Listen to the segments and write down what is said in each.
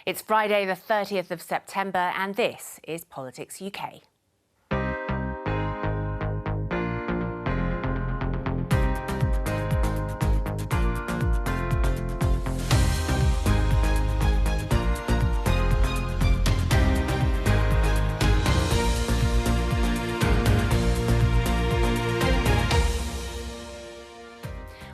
It's Friday, the 30th of September, and this is Politics UK.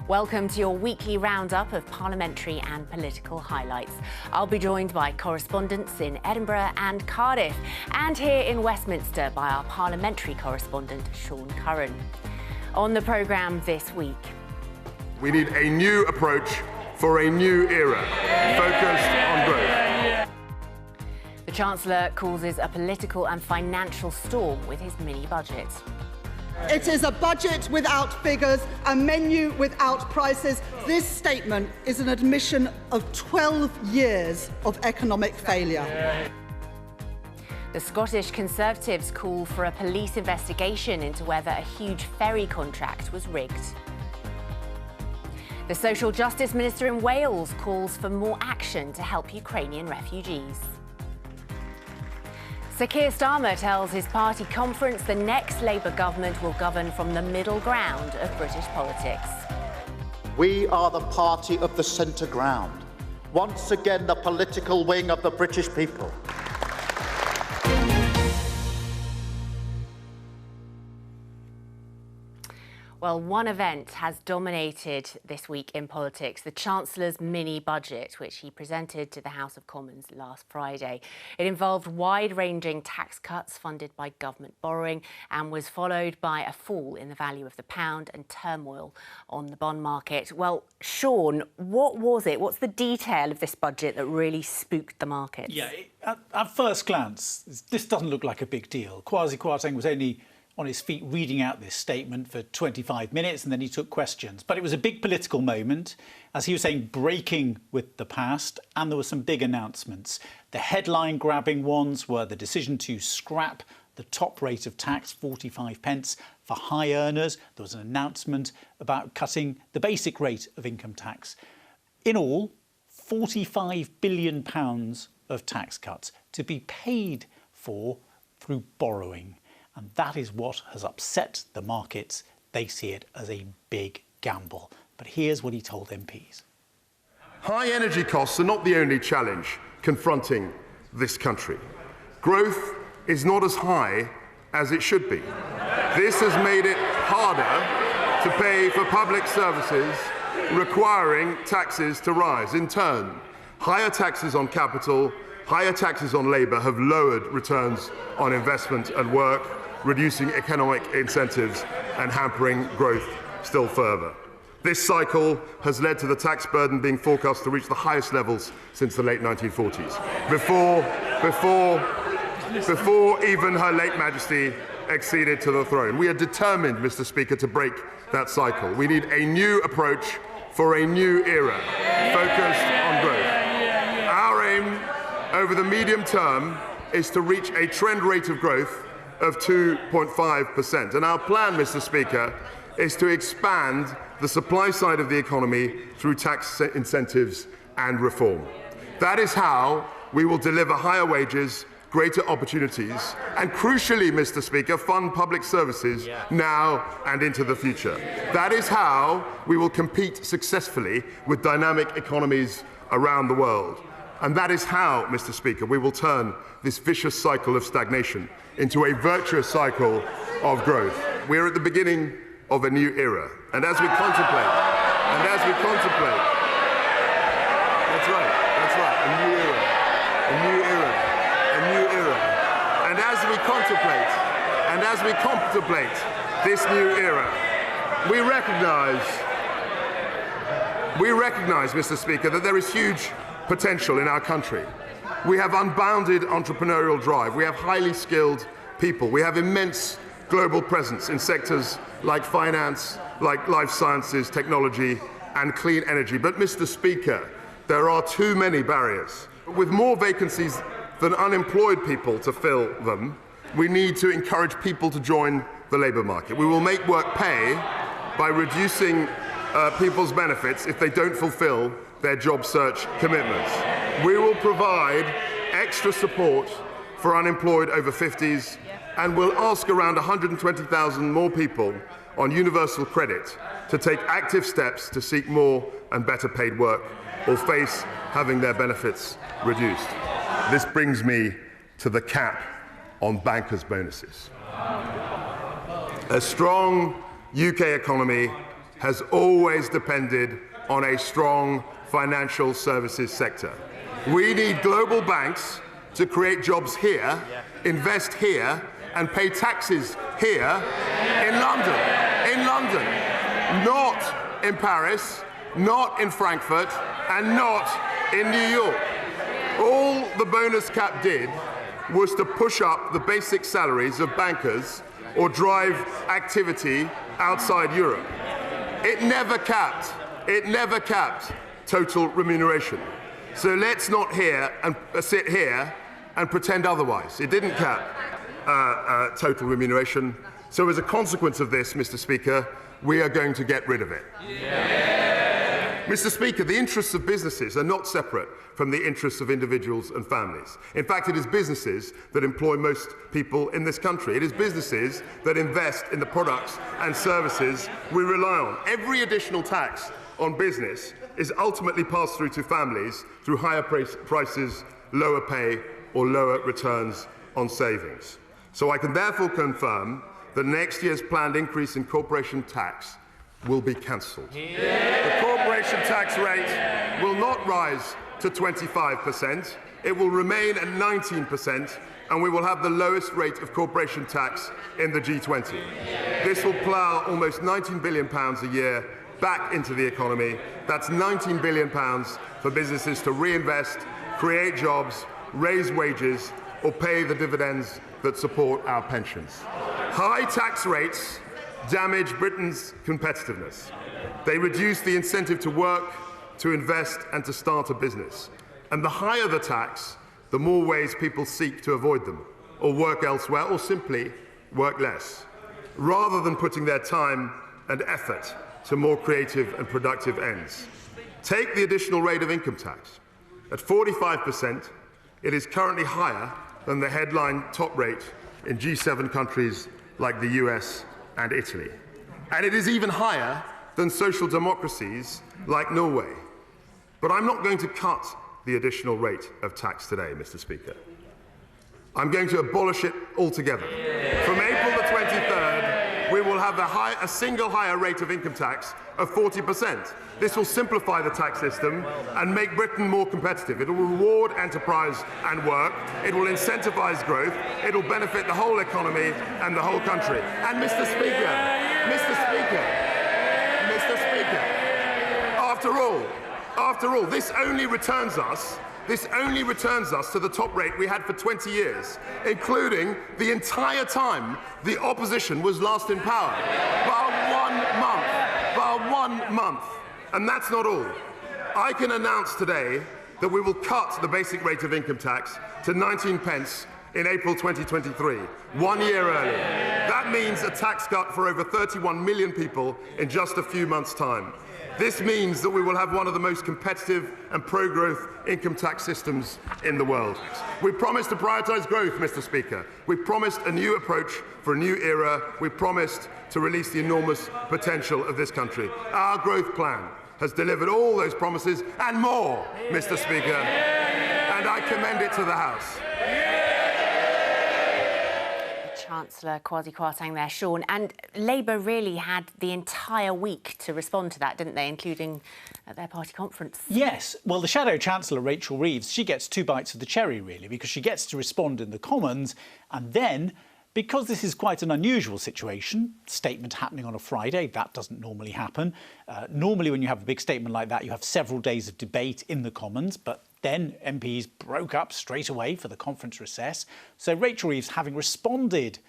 Welcome to your weekly roundup of parliamentary and political highlights. I'll be joined by correspondents in Edinburgh and Cardiff, and here in Westminster by our parliamentary correspondent, Sean Curran. On the programme this week, we need a new approach for a new era, focused on growth. The Chancellor causes a political and financial storm with his mini-budget. It is a budget without figures, a menu without prices. This statement is an admission of 12 years of economic failure. The Scottish Conservatives call for a police investigation into whether a huge ferry contract was rigged. The Social Justice Minister in Wales calls for more action to help Ukrainian refugees. Sir Keir Starmer tells his party conference the next Labour government will govern from the middle ground of British politics. We are the party of the centre ground, once again the political wing of the British people. Well, one event has dominated this week in politics, the Chancellor's mini-budget, which he presented to the House of Commons last Friday. It involved wide-ranging tax cuts funded by government borrowing and was followed by a fall in the value of the pound and turmoil on the bond market. Well, Sean, what was it? What's the detail of this budget that really spooked the markets? Yeah, at first glance, this doesn't look like a big deal. Kwasi Kwarteng was only on his feet reading out this statement for 25 minutes and then he took questions. But it was a big political moment, as he was saying, breaking with the past, and there were some big announcements. The headline-grabbing ones were the decision to scrap the top rate of tax, 45 pence, for high earners. There was an announcement about cutting the basic rate of income tax. In all, £45 billion of tax cuts to be paid for through borrowing. And that is what has upset the markets. They see it as a big gamble. But here's what he told MPs. High energy costs are not the only challenge confronting this country. Growth is not as high as it should be. This has made it harder to pay for public services, requiring taxes to rise. In turn, higher taxes on capital, higher taxes on labour have lowered returns on investment and work, reducing economic incentives and hampering growth still further. This cycle has led to the tax burden being forecast to reach the highest levels since the late 1940s, before even Her late Majesty acceded to the throne. We are determined, Mr. Speaker, to break that cycle. We need a new approach for a new era, focused on growth. Our aim over the medium term is to reach a trend rate of growth of 2.5%. And our plan, Mr. Speaker, is to expand the supply side of the economy through tax incentives and reform. That is how we will deliver higher wages, greater opportunities, and crucially, Mr. Speaker, fund public services now and into the future. That is how we will compete successfully with dynamic economies around the world. And that is how, Mr. Speaker, we will turn this vicious cycle of stagnation into a virtuous cycle of growth. We're at the beginning of a new era. And as we contemplate, that's right, a new era. And as we contemplate this new era, we recognize, Mr. Speaker, that there is huge potential in our country. We have unbounded entrepreneurial drive. We have highly skilled people. We have immense global presence in sectors like finance, like life sciences, technology, and clean energy. But, Mr. Speaker, there are too many barriers. With more vacancies than unemployed people to fill them, we need to encourage people to join the labour market. We will make work pay by reducing people's benefits if they don't fulfil their job search commitments. We will provide extra support for unemployed over 50s and will ask around 120,000 more people on universal credit to take active steps to seek more and better paid work or face having their benefits reduced. This brings me to the cap on bankers' bonuses. A strong UK economy has always depended on a strong financial services sector. We need global banks to create jobs here, invest here, and pay taxes here in London. Not in Paris, not in Frankfurt, and not in New York. All the bonus cap did was to push up the basic salaries of bankers or drive activity outside Europe. It never capped total remuneration. So let's not sit here and pretend otherwise. It didn't cap total remuneration. So as a consequence of this, Mr. Speaker, we are going to get rid of it. Mr. Speaker, the interests of businesses are not separate from the interests of individuals and families. In fact, it is businesses that employ most people in this country. It is businesses that invest in the products and services we rely on. Every additional tax on business is ultimately passed through to families through higher prices, lower pay, or lower returns on savings. So I can therefore confirm that next year's planned increase in corporation tax will be cancelled. The corporation tax rate will not rise to 25%. It will remain at 19%, and we will have the lowest rate of corporation tax in the G20. This will plough almost £19 billion a year back into the economy. That's £19 billion for businesses to reinvest, create jobs, raise wages, or pay the dividends that support our pensions. High tax rates damage Britain's competitiveness. They reduce the incentive to work, to invest, and to start a business. And the higher the tax, the more ways people seek to avoid them, or work elsewhere, or simply work less, rather than putting their time and effort to more creative and productive ends. Take the additional rate of income tax. At 45%, it is currently higher than the headline top rate in G7 countries like the US and Italy. And it is even higher than social democracies like Norway. But I'm not going to cut the additional rate of tax today, Mr. Speaker. I'm going to abolish it altogether. From April the 23rd, we will have a single higher rate of income tax of 40%. This will simplify the tax system and make Britain more competitive. It will reward enterprise and work. It will incentivise growth. It will benefit the whole economy and the whole country. And Mr. Speaker, after all, this only returns us to the top rate we had for 20 years, including the entire time the opposition was last in power. By 1 month. And that's not all. I can announce today that we will cut the basic rate of income tax to 19 pence in April 2023, 1 year early. That means a tax cut for over 31 million people in just a few months' time. This means that we will have one of the most competitive and pro-growth income tax systems in the world. We promised to prioritise growth, Mr. Speaker. We promised a new approach for a new era. We promised to release the enormous potential of this country. Our growth plan has delivered all those promises and more, Mr. Speaker, and I commend it to the House. Chancellor Kwasi Kwarteng there, Sean. And Labour really had the entire week to respond to that, didn't they, including at their party conference? Yes. Well, the Shadow Chancellor, Rachel Reeves, she gets two bites of the cherry, really, because she gets to respond in the Commons and then, because this is quite an unusual situation, statement happening on a Friday, that doesn't normally happen. Normally, when you have a big statement like that, you have several days of debate in the Commons, but then MPs broke up straight away for the conference recess. So Rachel Reeves, having responded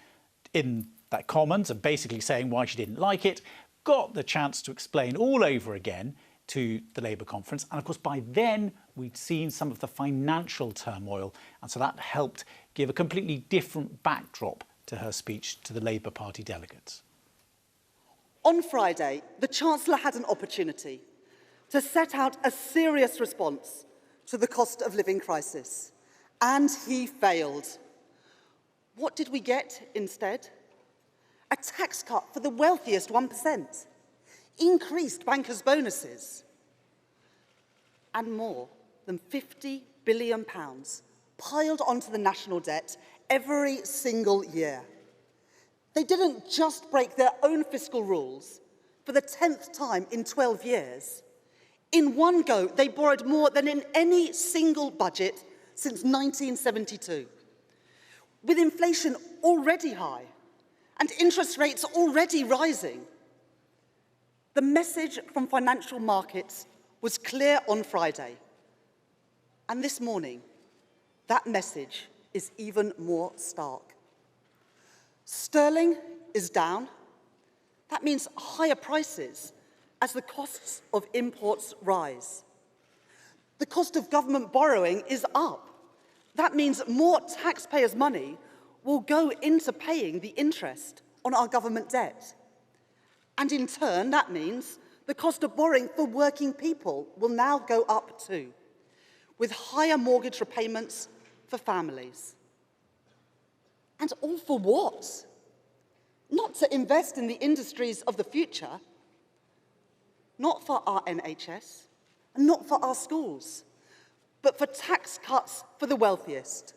in that Commons and basically saying why she didn't like it, got the chance to explain all over again to the Labour conference. And of course, by then, we'd seen some of the financial turmoil. And so that helped give a completely different backdrop to her speech to the Labour Party delegates. On Friday, the Chancellor had an opportunity to set out a serious response to the cost of living crisis. And he failed. What did we get instead? A tax cut for the wealthiest 1%, increased bankers' bonuses, and more than £50 billion piled onto the national debt every single year. They didn't just break their own fiscal rules for the 10th time in 12 years. In one go, they borrowed more than in any single budget since 1972. With inflation already high and interest rates already rising, the message from financial markets was clear on Friday. And this morning, that message is even more stark. Sterling is down. That means higher prices as the costs of imports rise. The cost of government borrowing is up. That means more taxpayers' money will go into paying the interest on our government debt. And in turn, that means the cost of borrowing for working people will now go up too, with higher mortgage repayments for families. And all for what? Not to invest in the industries of the future, not for our NHS, and not for our schools, but for tax cuts for the wealthiest.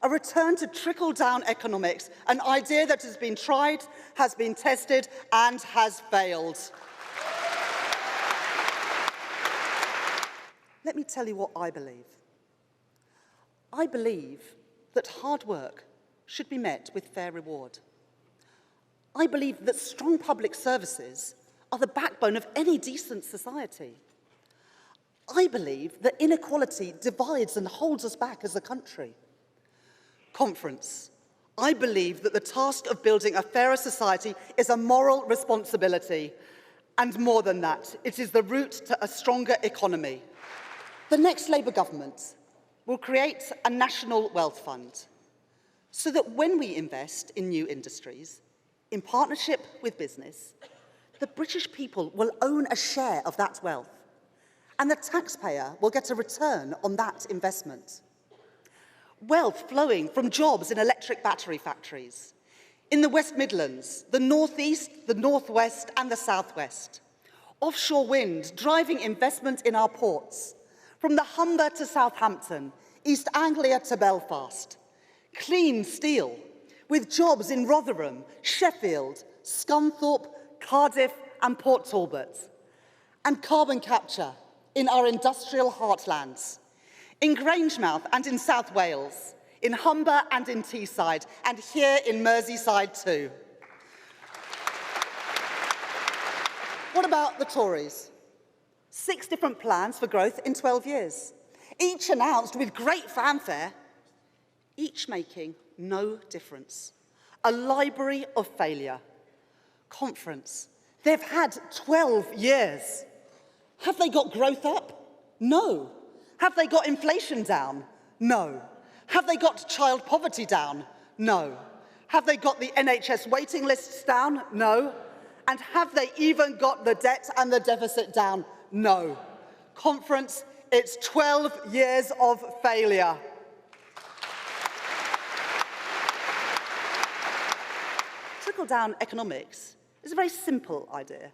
A return to trickle-down economics, an idea that has been tried, has been tested, and has failed. Let me tell you what I believe. I believe that hard work should be met with fair reward. I believe that strong public services are the backbone of any decent society. I believe that inequality divides and holds us back as a country. Conference, I believe that the task of building a fairer society is a moral responsibility. And more than that, it is the route to a stronger economy. The next Labour government will create a national wealth fund so that when we invest in new industries, in partnership with business, the British people will own a share of that wealth, and the taxpayer will get a return on that investment. Wealth flowing from jobs in electric battery factories, in the West Midlands, the North East, the North West and the South West. Offshore wind driving investment in our ports, from the Humber to Southampton, East Anglia to Belfast. Clean steel, with jobs in Rotherham, Sheffield, Scunthorpe, Cardiff and Port Talbot. And carbon capture in our industrial heartlands, in Grangemouth and in South Wales, in Humber and in Teesside, and here in Merseyside too. What about the Tories? 6 different plans for growth in 12 years, each announced with great fanfare, each making no difference. A library of failure. Conference, they've had 12 years. Have they got growth up? No. Have they got inflation down? No. Have they got child poverty down? No. Have they got the NHS waiting lists down? No. And have they even got the debt and the deficit down? No. Conference, it's 12 years of failure. Trickle-down economics is a very simple idea,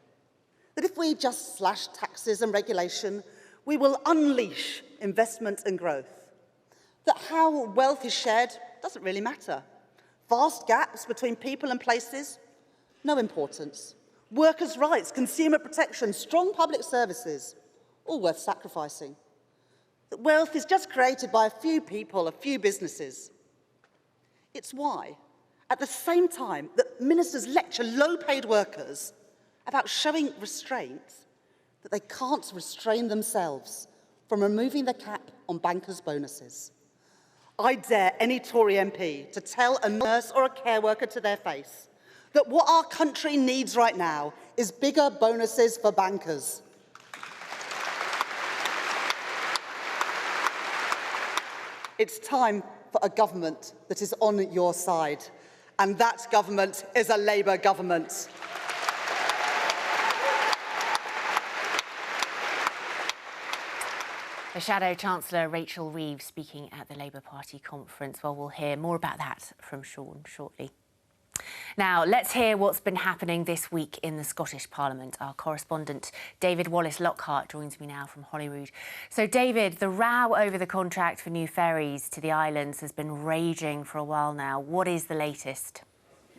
that if we just slash taxes and regulation, we will unleash investment and growth. That how wealth is shared doesn't really matter. Vast gaps between people and places, no importance. Workers' rights, consumer protection, strong public services, all worth sacrificing. That wealth is just created by a few people, a few businesses. It's why, at the same time that ministers lecture low-paid workers about showing restraint, that they can't restrain themselves from removing the cap on bankers' bonuses. I dare any Tory MP to tell a nurse or a care worker to their face that what our country needs right now is bigger bonuses for bankers. It's time for a government that is on your side, and that government is a Labour government. The Shadow Chancellor Rachel Reeves speaking at the Labour Party conference. Well, we'll hear more about that from Sean shortly. Now, let's hear what's been happening this week in the Scottish Parliament. Our correspondent David Wallace-Lockhart joins me now from Holyrood. So, David, the row over the contract for new ferries to the islands has been raging for a while now. What is the latest?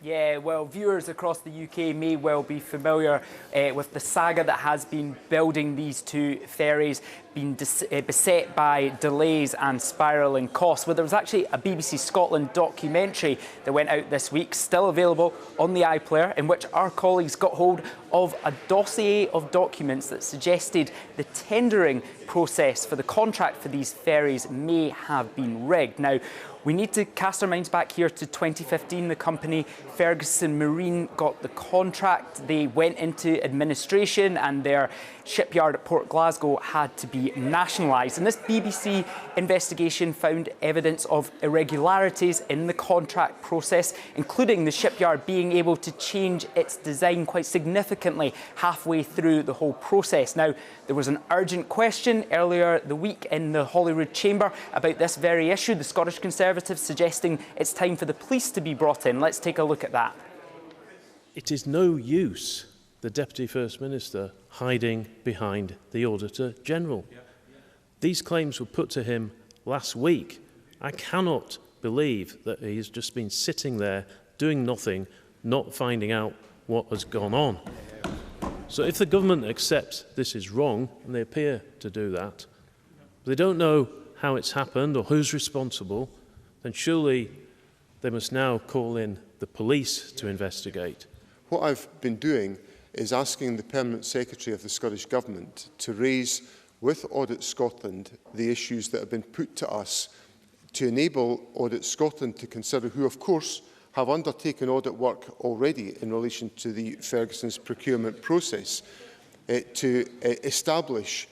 Yeah, well, viewers across the UK may well be familiar with the saga that has been building these two ferries, been beset by delays and spiralling costs. Well, there was actually a BBC Scotland documentary that went out this week, still available on the iPlayer, in which our colleagues got hold of a dossier of documents that suggested the tendering process for the contract for these ferries may have been rigged. Now, we need to cast our minds back here to 2015. The company Ferguson Marine got the contract. They went into administration and their shipyard at Port Glasgow had to be nationalised. And this BBC investigation found evidence of irregularities in the contract process, including the shipyard being able to change its design quite significantly halfway through the whole process. Now, there was an urgent question earlier the week in the Holyrood Chamber about this very issue. The Scottish Conservatives suggesting it's time for the police to be brought in. Let's take a look at that. It is no use the Deputy First Minister hiding behind the Auditor General. These claims were put to him last week. I cannot believe that he has just been sitting there doing nothing, not finding out what has gone on. So if the government accepts this is wrong, and they appear to do that, but they don't know how it's happened or who's responsible, then surely they must now call in the police to investigate. What I've been doing is asking the Permanent Secretary of the Scottish Government to raise with Audit Scotland the issues that have been put to us to enable Audit Scotland to consider, who of course have undertaken audit work already in relation to the Ferguson's procurement process, to establish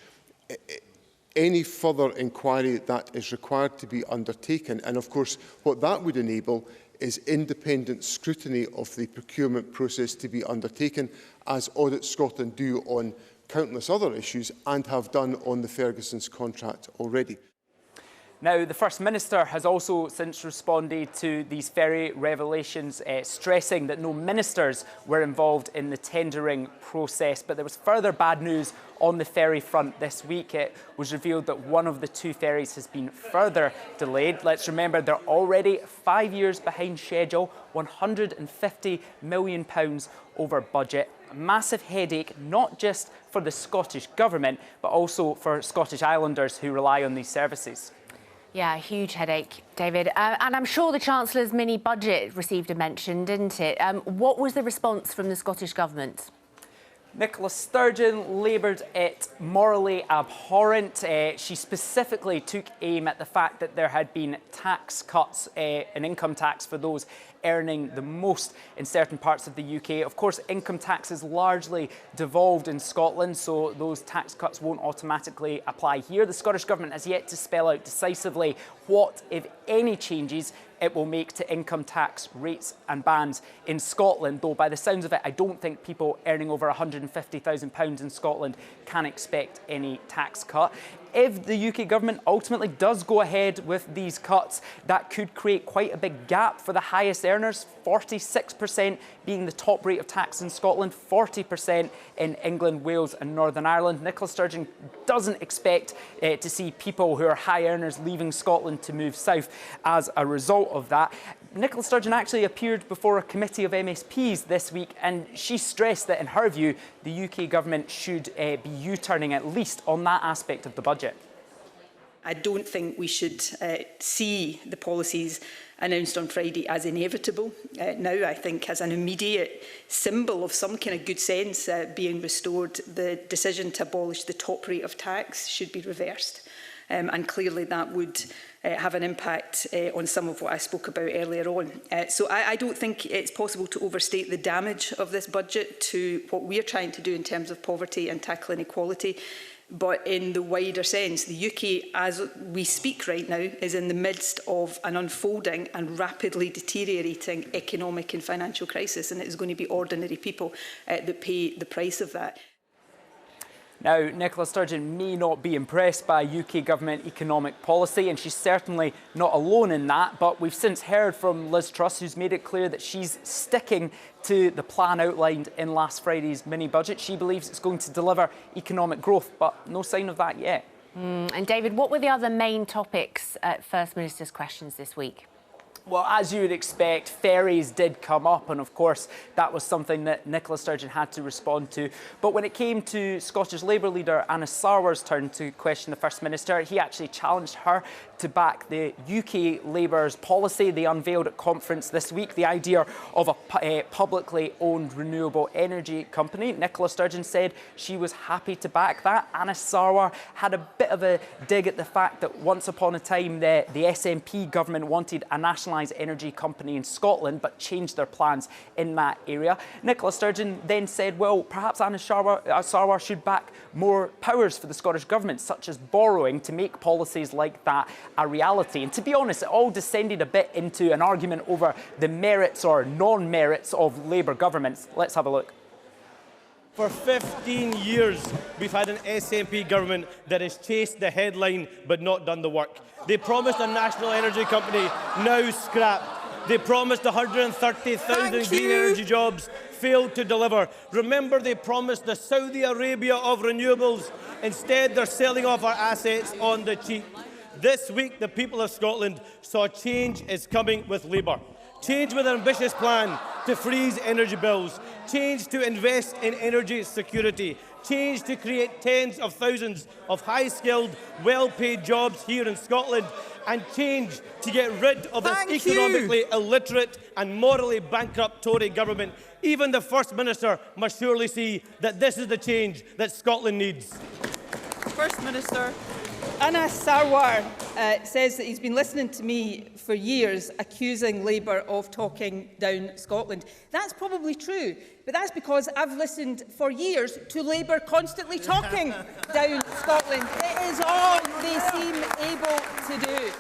any further inquiry that is required to be undertaken. And of course, what that would enable is independent scrutiny of the procurement process to be undertaken, as Audit Scotland do on countless other issues and have done on the Ferguson's contract already. Now, the First Minister has also since responded to these ferry revelations, stressing that no ministers were involved in the tendering process. But there was further bad news on the ferry front this week. It was revealed that one of the two ferries has been further delayed. Let's remember they're already 5 years behind schedule, £150 million over budget. A massive headache, not just for the Scottish Government, but also for Scottish Islanders who rely on these services. Yeah, a huge headache, David. And I'm sure the Chancellor's mini-budget received a mention, didn't it? What was the response from the Scottish Government? Nicola Sturgeon laboured it morally abhorrent. She specifically took aim at the fact that there had been tax cuts, an income tax for those earning the most in certain parts of the UK. Of course, income tax is largely devolved in Scotland, so those tax cuts won't automatically apply here. The Scottish Government has yet to spell out decisively what, if any, changes it will make to income tax rates and bands in Scotland, though by the sounds of it, I don't think people earning over £150,000 in Scotland can expect any tax cut. If the UK Government ultimately does go ahead with these cuts, that could create quite a big gap for the highest earners, 46% being the top rate of tax in Scotland, 40% in England, Wales and Northern Ireland. Nicola Sturgeon doesn't expect to see people who are high earners leaving Scotland to move south as a result of that. Nicola Sturgeon actually appeared before a committee of MSPs this week, and she stressed that in her view the UK Government should be U-turning at least on that aspect of the budget. I don't think we should see the policies announced on Friday as inevitable. Now, I think as an immediate symbol of some kind of good sense being restored, the decision to abolish the top rate of tax should be reversed. And clearly that would have an impact on some of what I spoke about earlier on. So I don't think it's possible to overstate the damage of this budget to what we are trying to do in terms of poverty and tackling inequality. But in the wider sense, the UK, as we speak right now, is in the midst of an unfolding and rapidly deteriorating economic and financial crisis, and it is going to be ordinary people that pay the price of that. Now, Nicola Sturgeon may not be impressed by UK government economic policy, and she's certainly not alone in that, but we've since heard from Liz Truss, who's made it clear that she's sticking to the plan outlined in last Friday's mini-budget. She believes it's going to deliver economic growth, but no sign of that yet. And David, what were the other main topics at First Minister's questions this week? Well, as you would expect, ferries did come up, and of course that was something that Nicola Sturgeon had to respond to. But when it came to Scottish Labour leader Anna Sarwar's turn to question the First Minister, he actually challenged her to back the UK Labour's policy they unveiled at conference this week, the idea of a publicly owned renewable energy company. Nicola Sturgeon said she was happy to back that. Anna Sarwar had a bit of a dig at the fact that once upon a time the SNP government wanted a nationalised energy company in Scotland but changed their plans in that area. Nicola Sturgeon then said, well, perhaps Anna Sarwar should back more powers for the Scottish Government, such as borrowing, to make policies like that a reality. And to be honest, it all descended a bit into an argument over the merits or non-merits of Labour governments. Let's have a look. For 15 years, we've had an SNP government that has chased the headline but not done the work. They promised a national energy company, now scrapped. They promised 130,000 green energy jobs, failed to deliver. Remember, they promised the Saudi Arabia of renewables. Instead, they're selling off our assets on the cheap. This week, the people of Scotland saw change is coming with Labour. Change with an ambitious plan to freeze energy bills. Change to invest in energy security. Change to create tens of thousands of high-skilled, well-paid jobs here in Scotland. And change to get rid of this economically illiterate and morally bankrupt Tory government. Even the First Minister must surely see that this is the change that Scotland needs. First Minister. Anna Sarwar says that he's been listening to me for years, accusing Labour of talking down Scotland. That's probably true, but that's because I've listened for years to Labour constantly talking down Scotland. It is all they seem able to do.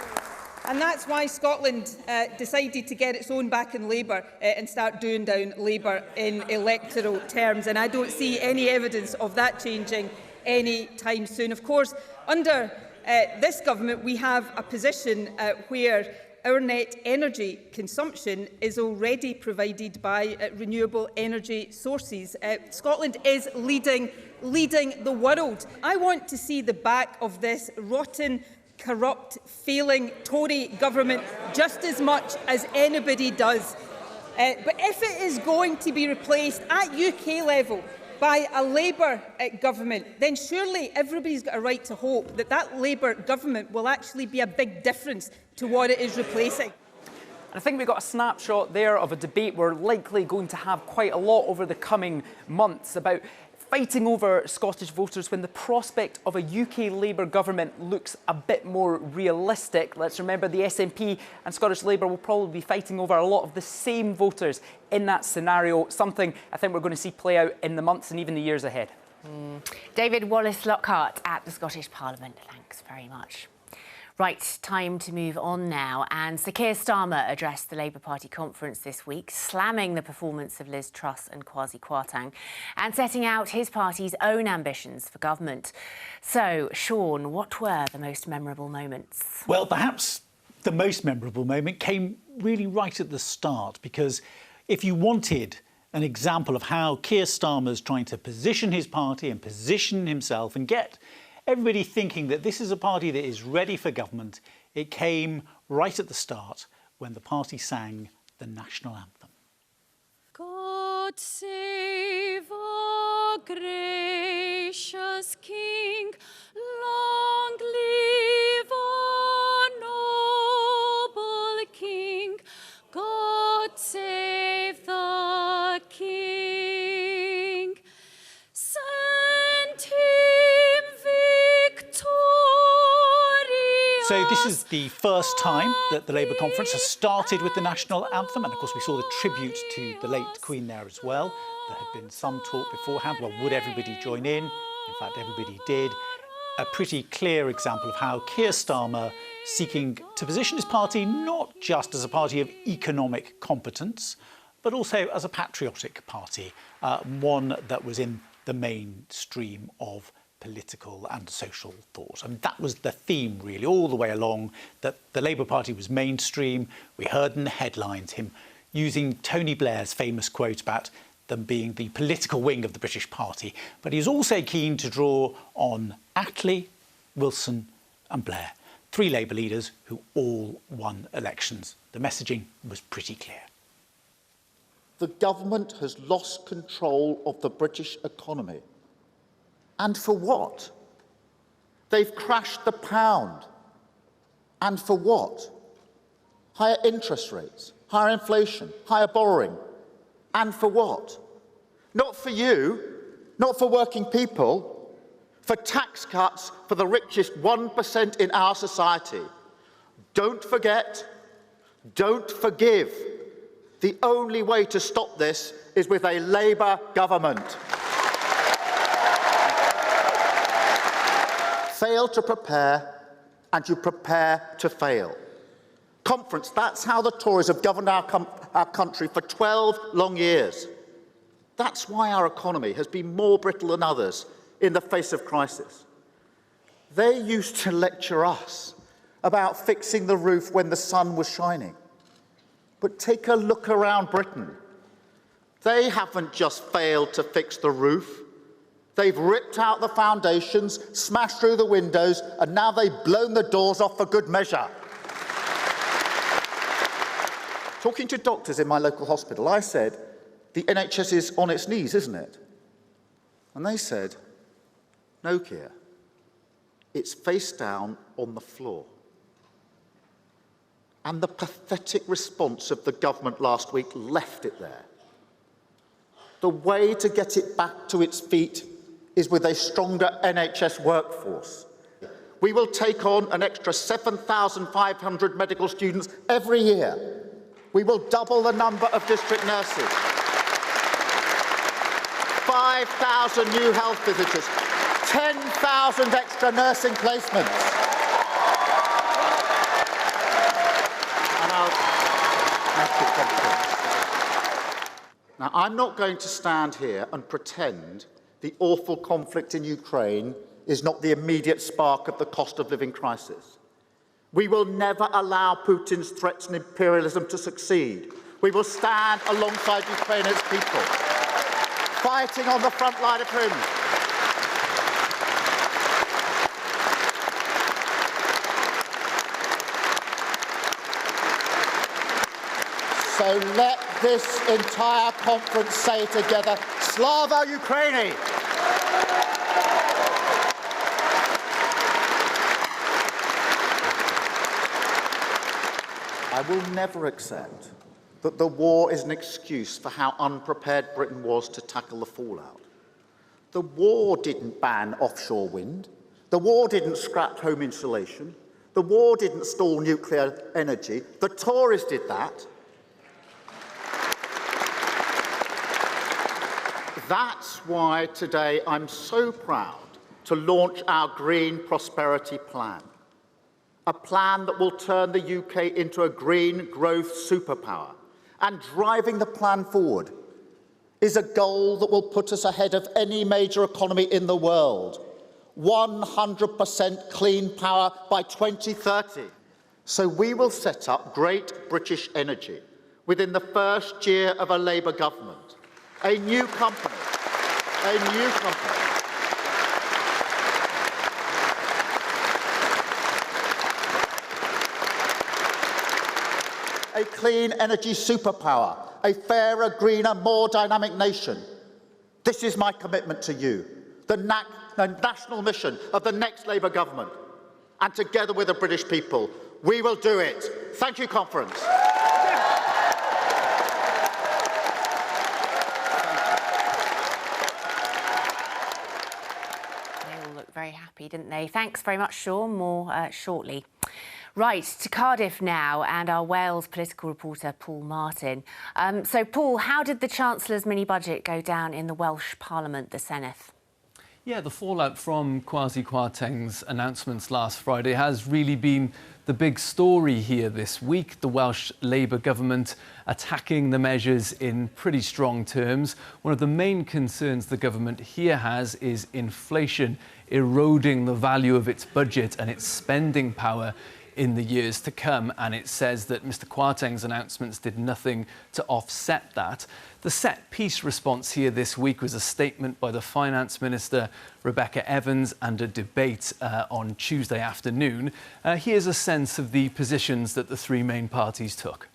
And that's why Scotland decided to get its own back in Labour and start doing down Labour in electoral terms. And I don't see any evidence of that changing any time soon. Of course, under this government, we have a position where our net energy consumption is already provided by renewable energy sources. Scotland is leading the world. I want to see the back of this rotten, corrupt, failing Tory government just as much as anybody does. But if it is going to be replaced at UK level by a Labour government, then surely everybody's got a right to hope that that Labour government will actually be a big difference to what it is replacing. I think we got a snapshot there of a debate we're likely going to have quite a lot over the coming months about fighting over Scottish voters when the prospect of a UK Labour government looks a bit more realistic. Let's remember the SNP and Scottish Labour will probably be fighting over a lot of the same voters in that scenario, something I think we're going to see play out in the months and even the years ahead. David Wallace-Lockhart at the Scottish Parliament. Thanks very much. Right, time to move on now. And Sir Keir Starmer addressed the Labour Party conference this week, slamming the performance of Liz Truss and Kwasi Kwarteng and setting out his party's own ambitions for government. So, Sean, what were the most memorable moments? Well, perhaps the most memorable moment came really right at the start, because if you wanted an example of how Keir Starmer's trying to position his party and position himself and get everybody thinking that this is a party that is ready for government, it came right at the start when the party sang the national anthem. God save our gracious King, long live our noble King. God save the King. Send him victorious. So this is the first time that the Labour conference has started with the national anthem, and of course we saw the tribute to the late Queen there as well. There had been some talk beforehand, well, would everybody join in? In fact, everybody did. A pretty clear example of how Keir Starmer seeking to position his party not just as a party of economic competence, but also as a patriotic party, one that was in the mainstream of political and social thought. And that was the theme, really, all the way along, that the Labour Party was mainstream. We heard in the headlines him using Tony Blair's famous quote about them being the political wing of the British Party. But he's also keen to draw on Attlee, Wilson and Blair, three Labour leaders who all won elections. The messaging was pretty clear. The government has lost control of the British economy. And for what? They've crashed the pound. And for what? Higher interest rates, higher inflation, higher borrowing. And for what? Not for you, not for working people, for tax cuts for the richest 1% in our society. Don't forget, don't forgive. The only way to stop this is with a Labour government. Fail to prepare, and you prepare to fail. Conference, that's how the Tories have governed our country for 12 long years. That's why our economy has been more brittle than others in the face of crisis. They used to lecture us about fixing the roof when the sun was shining. But take a look around Britain. They haven't just failed to fix the roof. They've ripped out the foundations, smashed through the windows, and now they've blown the doors off for good measure. Talking to doctors in my local hospital, I said, the NHS is on its knees, isn't it? And they said, no, Keir, it's face down on the floor. And the pathetic response of the government last week left it there. The way to get it back to its feet is with a stronger NHS workforce. We will take on an extra 7,500 medical students every year. We will double the number of district nurses. 5,000 new health visitors. 10,000 extra nursing placements. Now, I'm not going to stand here and pretend the awful conflict in Ukraine is not the immediate spark of the cost of living crisis. We will never allow Putin's threats and imperialism to succeed. We will stand alongside Ukraine's people, fighting on the front line of him. So let this entire conference say together, Slava Ukraini! I will never accept that the war is an excuse for how unprepared Britain was to tackle the fallout. The war didn't ban offshore wind. The war didn't scrap home insulation. The war didn't stall nuclear energy. The Tories did that. That's why today I'm so proud to launch our Green Prosperity Plan, a plan that will turn the UK into a green growth superpower. And driving the plan forward is a goal that will put us ahead of any major economy in the world. 100% clean power by 2030. So we will set up Great British Energy within the first year of a Labour government. A new company. A new company. A clean energy superpower, a fairer, greener, more dynamic nation. This is my commitment to you, the national mission of the next Labour government. And together with the British people, we will do it. Thank you, Conference. Very happy, didn't they? Thanks very much, Sean. More shortly. Right, to Cardiff now, and our Wales political reporter, Paul Martin. So, Paul, how did the Chancellor's mini-budget go down in the Welsh Parliament, the Senedd? Yeah, the fallout from Kwasi Kwarteng's announcements last Friday has really been the big story here this week. The Welsh Labour government attacking the measures in pretty strong terms. One of the main concerns the government here has is inflation eroding the value of its budget and its spending power in the years to come, and it says that Mr Kwarteng's announcements did nothing to offset that. The set-piece response here this week was a statement by the Finance Minister, Rebecca Evans, and a debate on Tuesday afternoon. Here's a sense of the positions that the three main parties took.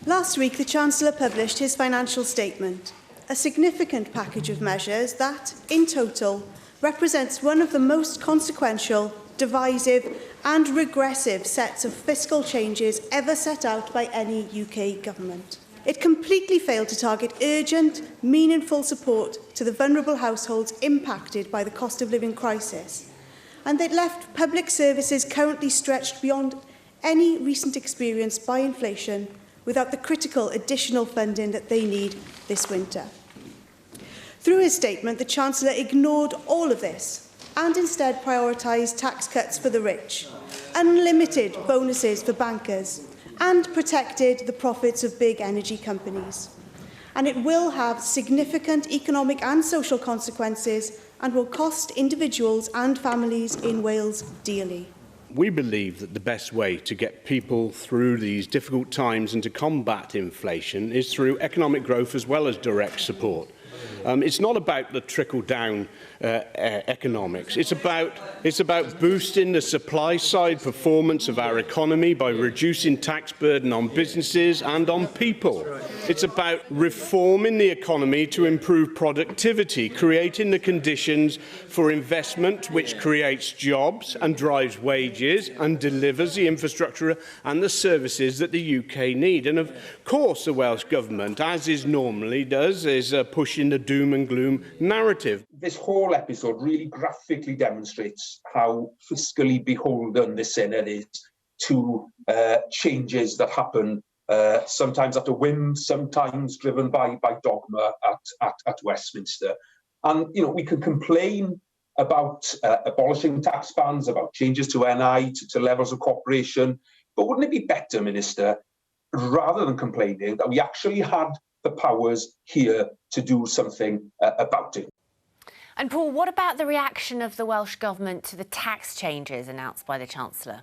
Last week, the Chancellor published his financial statement, a significant package of measures that, in total, represents one of the most consequential, divisive and regressive sets of fiscal changes ever set out by any UK government. It completely failed to target urgent, meaningful support to the vulnerable households impacted by the cost of living crisis, and it left public services currently stretched beyond any recent experience by inflation without the critical additional funding that they need this winter. Through his statement, the Chancellor ignored all of this and instead prioritised tax cuts for the rich, unlimited bonuses for bankers, and protected the profits of big energy companies. And it will have significant economic and social consequences and will cost individuals and families in Wales dearly. We believe that the best way to get people through these difficult times and to combat inflation is through economic growth as well as direct support. It's not about the trickle-down economics. It's about boosting the supply-side performance of our economy by reducing tax burden on businesses and on people. It's about reforming the economy to improve productivity, creating the conditions for investment which creates jobs and drives wages and delivers the infrastructure and the services that the UK need. And of course the Welsh Government, as is normally does, is pushing the doom and gloom narrative. This whole episode really graphically demonstrates how fiscally beholden the Senedd is to changes that happen sometimes at a whim, sometimes driven by dogma at Westminster. And, you know, we can complain about abolishing tax bans, about changes to NI, to levels of cooperation, but wouldn't it be better, Minister, rather than complaining, that we actually had the powers here to do something about it? And Paul, what about the reaction of the Welsh Government to the tax changes announced by the Chancellor?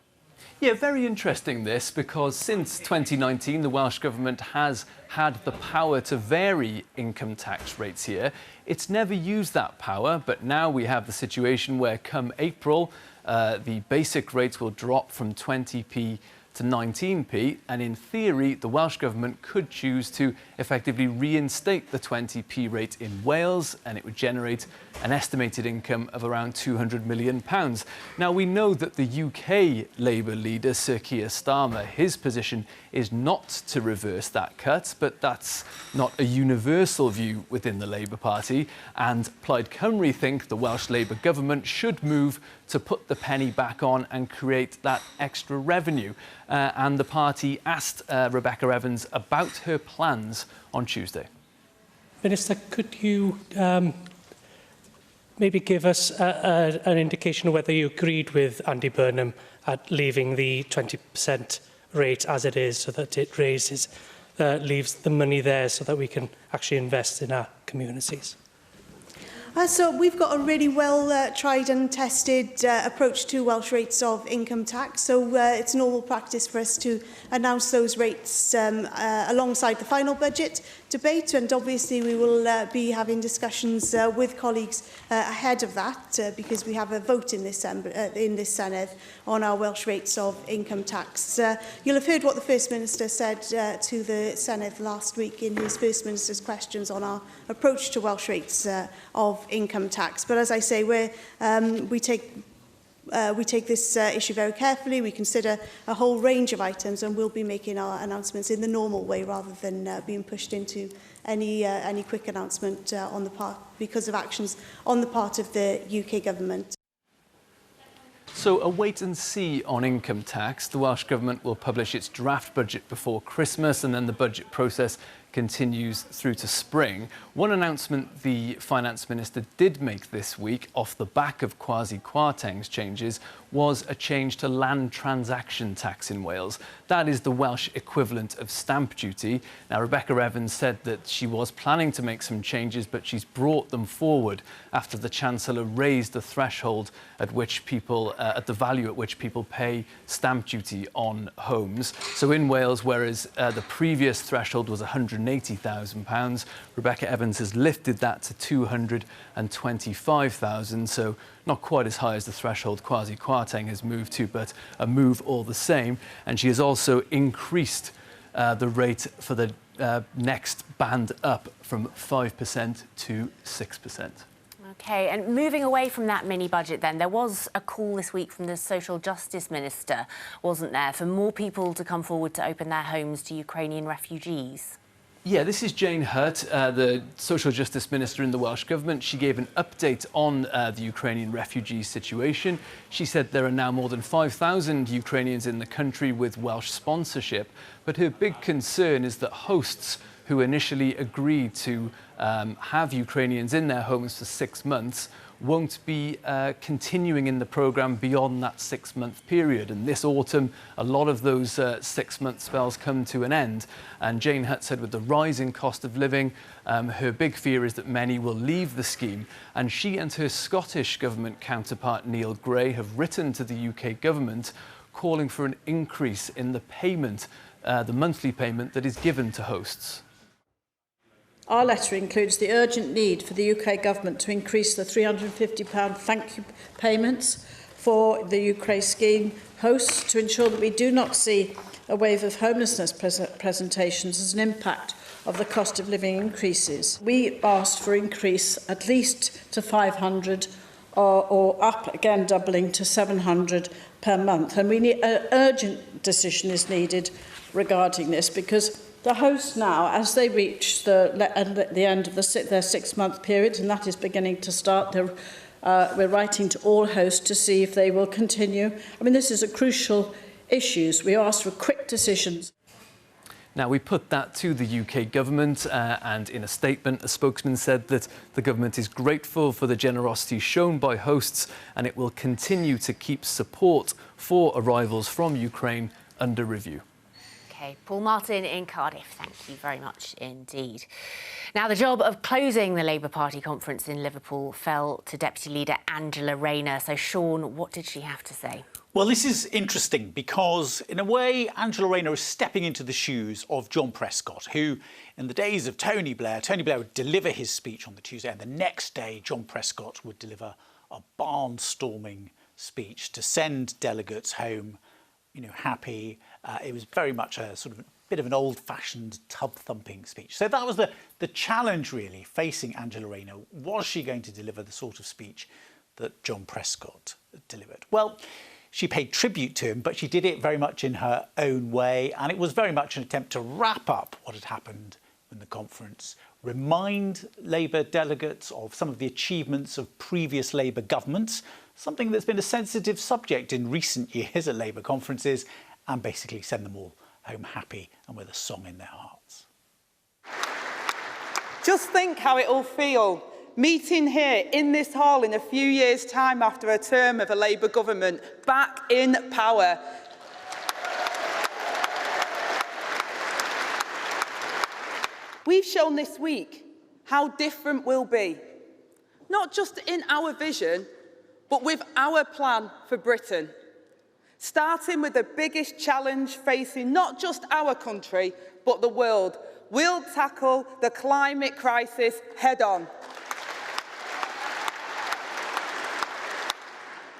Yeah, very interesting this, because since 2019 the Welsh Government has had the power to vary income tax rates here. It's never used that power, but now we have the situation where come April the basic rates will drop from 20p to 19p, and in theory the Welsh Government could choose to effectively reinstate the 20p rate in Wales, and it would generate an estimated income of around £200 million. Now, we know that the UK Labour leader, Sir Keir Starmer, his position is not to reverse that cut, but that's not a universal view within the Labour Party, and Plaid Cymru think the Welsh Labour government should move to put the penny back on and create that extra revenue. And the party asked Rebecca Evans about her plans on Tuesday. Minister, could you maybe give us an indication of whether you agreed with Andy Burnham at leaving the 20% rate as it is, so that it leaves the money there so that we can actually invest in our communities? So we've got a really well tried and tested approach to Welsh rates of income tax. So it's normal practice for us to announce those rates alongside the final budget debate, and obviously we will be having discussions with colleagues ahead of that because we have a vote in this Senedd on our Welsh rates of income tax. You'll have heard what the First Minister said to the Senedd last week in his First Minister's questions on our approach to Welsh rates of income tax. But as I say, we take this issue very carefully. We consider a whole range of items, and we'll be making our announcements in the normal way rather than being pushed into any quick announcement because of actions on the part of the UK government. So a wait and see on income tax. The Welsh Government will publish its draft budget before Christmas, and then the budget process continues through to spring. One announcement the Finance Minister did make this week off the back of Kwasi Kwarteng's changes was a change to land transaction tax in Wales. That is the Welsh equivalent of stamp duty. Now, Rebecca Evans said that she was planning to make some changes, but she's brought them forward after the Chancellor raised the threshold at which people, at the value at which people pay stamp duty on homes. So in Wales, whereas the previous threshold was £180,000, Rebecca Evans has lifted that to £225,000. So not quite as high as the threshold Kwasi Kwarteng has moved to, but a move all the same. And she has also increased the rate for the next band up from 5% to 6%. OK, and moving away from that mini-budget then, there was a call this week from the Social Justice Minister, wasn't there, for more people to come forward to open their homes to Ukrainian refugees? Yeah, this is Jane Hutt, the Social Justice Minister in the Welsh Government. She gave an update on the Ukrainian refugee situation. She said there are now more than 5,000 Ukrainians in the country with Welsh sponsorship. But her big concern is that hosts who initially agreed to have Ukrainians in their homes for 6 months won't be continuing in the programme beyond that 6-month period. And this autumn, a lot of those 6-month spells come to an end. And Jane Hutt said with the rising cost of living, her big fear is that many will leave the scheme. And she and her Scottish Government counterpart, Neil Gray, have written to the UK Government calling for an increase in the payment, the monthly payment that is given to hosts. Our letter includes the urgent need for the UK Government to increase the £350 thank you payments for the Ukraine scheme hosts to ensure that we do not see a wave of homelessness presentations as an impact of the cost of living increases. We asked for increase at least to 500 or up again doubling to 700 per month. And we need an urgent decision is needed regarding this because the hosts now, as they reach the end of their 6-month period, and that is beginning to start, we're writing to all hosts to see if they will continue. I mean, this is a crucial issue. We ask for quick decisions. Now, we put that to the UK Government, and in a statement, a spokesman said that the Government is grateful for the generosity shown by hosts, and it will continue to keep support for arrivals from Ukraine under review. OK, Paul Martin in Cardiff, thank you very much indeed. Now, the job of closing the Labour Party conference in Liverpool fell to Deputy Leader Angela Rayner. So, Sean, what did she have to say? Well, this is interesting because, in a way, Angela Rayner is stepping into the shoes of John Prescott, who, in the days of Tony Blair would deliver his speech on the Tuesday, and the next day, John Prescott would deliver a barnstorming speech to send delegates home, happy. It was very much a sort of bit of an old-fashioned tub-thumping speech. So that was the challenge, really, facing Angela Rayner. Was she going to deliver the sort of speech that John Prescott delivered? Well, she paid tribute to him, but she did it very much in her own way, and it was very much an attempt to wrap up what had happened in the conference, remind Labour delegates of some of the achievements of previous Labour governments, something that's been a sensitive subject in recent years at Labour conferences, and basically send them all home happy and with a song in their hearts. Just think how it'll feel meeting here in this hall in a few years' time after a term of a Labour government back in power. We've shown this week how different we'll be, not just in our vision, but with our plan for Britain. Starting with the biggest challenge facing not just our country, but the world. We'll tackle the climate crisis head-on.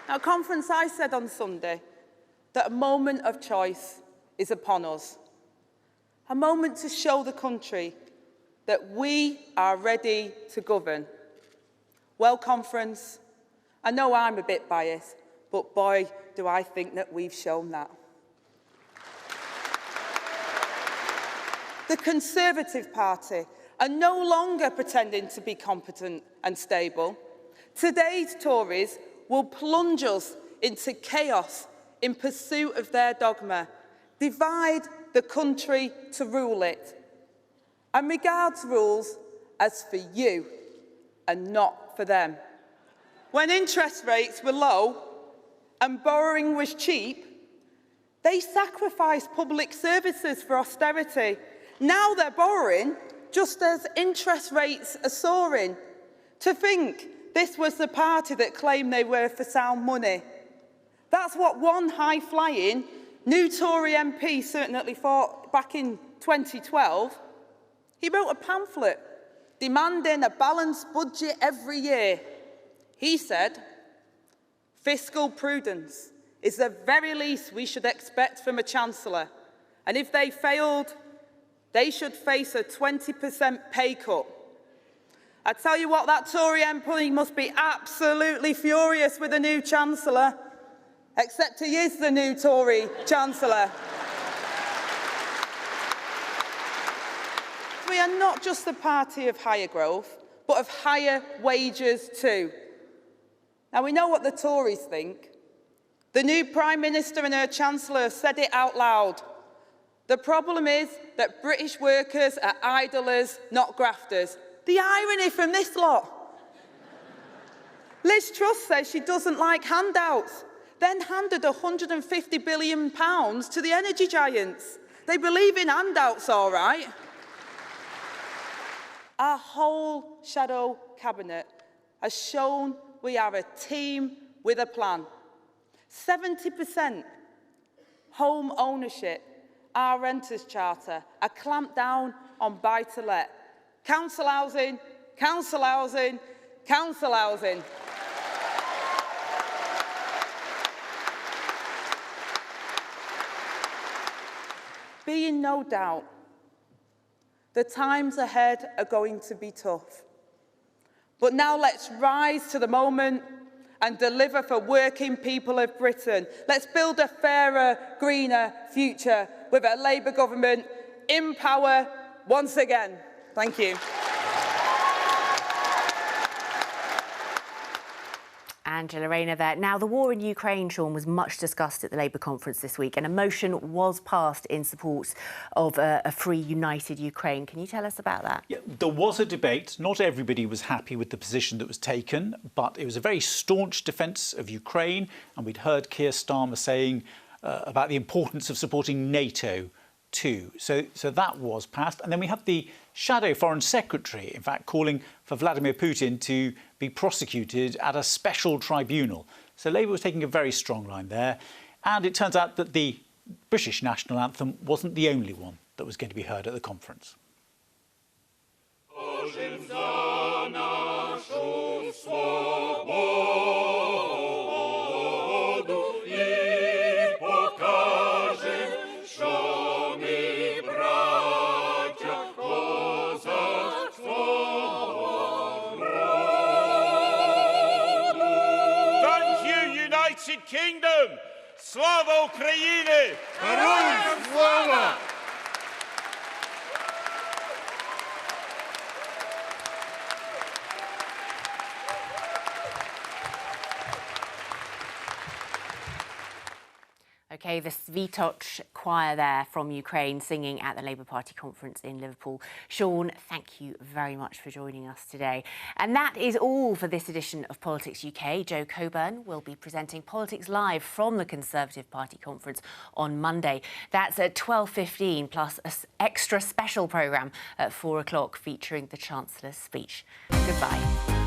At a conference, I said on Sunday that a moment of choice is upon us. A moment to show the country that we are ready to govern. Well, conference, I know I'm a bit biased, but boy, do I think that we've shown that. The Conservative Party are no longer pretending to be competent and stable. Today's Tories will plunge us into chaos in pursuit of their dogma, divide the country to rule it. and regards rules as for you and not for them. When interest rates were low and borrowing was cheap, they sacrificed public services for austerity. Now they're borrowing just as interest rates are soaring. To think this was the party that claimed they were for sound money. That's what one high-flying new Tory MP certainly thought back in 2012. He wrote a pamphlet demanding a balanced budget every year. He said, fiscal prudence is the very least we should expect from a Chancellor, and if they failed, they should face a 20% pay cut. I tell you what, that Tory MP must be absolutely furious with the new Chancellor, except he is the new Tory Chancellor. We are not just the party of higher growth, but of higher wages too. Now, we know what the Tories think. The new Prime Minister and her Chancellor have said it out loud. The problem is that British workers are idlers, not grafters. The irony from this lot. Liz Truss says she doesn't like handouts, then handed £150 billion to the energy giants. They believe in handouts, all right. Our whole shadow cabinet has shown we are a team with a plan. 70% home ownership, our renters' charter, a clamp down on buy-to-let. Council housing, council housing, council housing. Be in no doubt, the times ahead are going to be tough. But now let's rise to the moment and deliver for working people of Britain. Let's build a fairer, greener future with a Labour government in power once again. Thank you. Angela Rayner there. Now, the war in Ukraine, Sean, was much discussed at the Labour conference this week, and a motion was passed in support of a free, united Ukraine. Can you tell us about that? Yeah, there was a debate. Not everybody was happy with the position that was taken, but it was a very staunch defence of Ukraine, and we'd heard Keir Starmer saying about the importance of supporting NATO too. So that was passed. And then we have the shadow foreign secretary, in fact, calling for Vladimir Putin to be prosecuted at a special tribunal. So Labour was taking a very strong line there. And it turns out that the British national anthem wasn't the only one that was going to be heard at the conference. Kingdom! Slava Ukraini! Героям слава! OK, the Svitoch choir there from Ukraine singing at the Labour Party conference in Liverpool. Sean, thank you very much for joining us today. And that is all for this edition of Politics UK. Joe Coburn will be presenting Politics Live from the Conservative Party conference on Monday. That's at 12:15, plus an extra special programme at 4 o'clock featuring the Chancellor's speech. Goodbye.